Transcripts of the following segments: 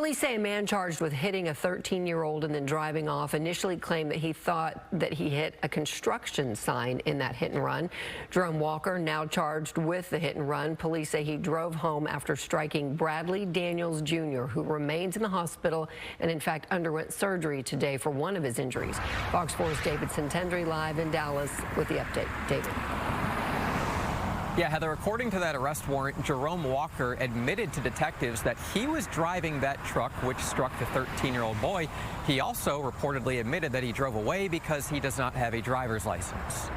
Police say a man charged with hitting a 13-year-old and then driving off initially claimed that he thought that he hit a construction sign in that hit and run. Jerome Walker now charged with the hit and run. Police say he drove home after striking Bradley Daniels Jr., who remains in the hospital and in fact underwent surgery today for one of his injuries. Fox 4's David Santendry live in Dallas with the update. David. Yeah, Heather, according to that arrest warrant, Jerome Walker admitted to detectives that he was driving that truck which struck the 13-year-old boy. He also reportedly admitted that he drove away because he does not have a driver's license.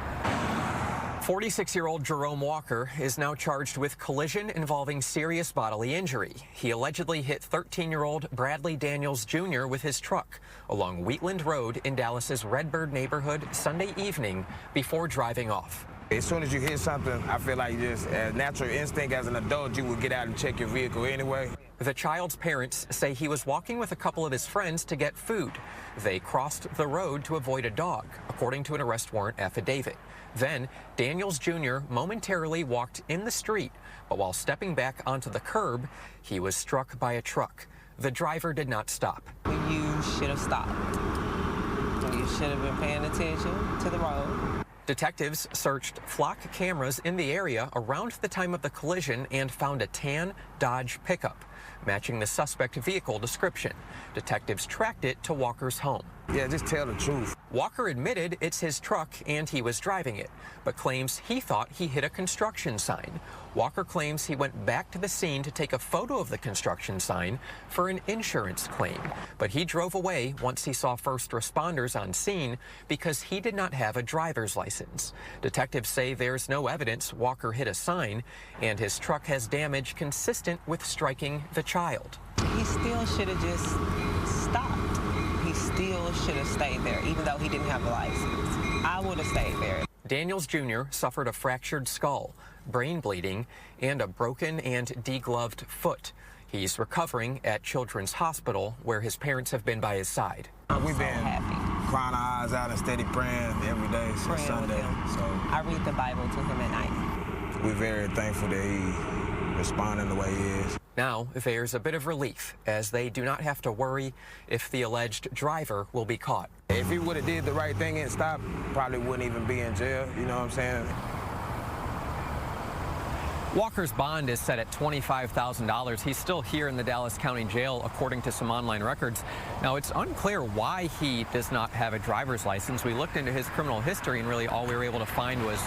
46-year-old Jerome Walker is now charged with collision involving serious bodily injury. He allegedly hit 13-year-old Bradley Daniels Jr. with his truck along Wheatland Road in Dallas's Redbird neighborhood Sunday evening before driving off. As soon as you hit something, I feel like just a natural instinct as an adult, you would get out and check your vehicle anyway. The child's parents say he was walking with a couple of his friends to get food. They crossed the road to avoid a dog, according to an arrest warrant affidavit. Then, Daniels Jr. momentarily walked in the street, but while stepping back onto the curb, he was struck by a truck. The driver did not stop. You should have stopped. You should have been paying attention to the road. Detectives searched flock cameras in the area around the time of the collision and found a tan Dodge pickup, matching the suspect vehicle description. Detectives tracked it to Walker's home. Yeah, just tell the truth. Walker admitted it's his truck and he was driving it, but claims he thought he hit a construction sign. Walker claims he went back to the scene to take a photo of the construction sign for an insurance claim, but he drove away once he saw first responders on scene because he did not have a driver's license. Detectives say there's no evidence Walker hit a sign, and his truck has damage consistent with striking the child. He still should have just stopped. He still should have stayed there, even though he didn't have a license. I would have stayed there. Daniels Jr. suffered a fractured skull, brain bleeding, and a broken and degloved foot. He's recovering at Children's Hospital, where his parents have been by his side. We've been happy. Crying our eyes out and steady praying every day since Sunday. So I read the Bible to him at night. We're very thankful that he responding the way he is. Now there's a bit of relief, as they do not have to worry if the alleged driver will be caught. If he would have did the right thing and stopped, probably wouldn't even be in jail, you know what I'm saying? Walker's bond is set at $25,000. He's still here in the Dallas County Jail, according to some online records. Now, it's unclear why he does not have a driver's license. We looked into his criminal history, and really all we were able to find was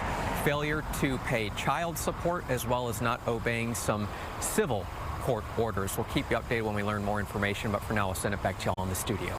failure to pay child support, as well as not obeying some civil court orders. We'll keep you updated when we learn more information, but for now, I'll send it back to y'all in the studio.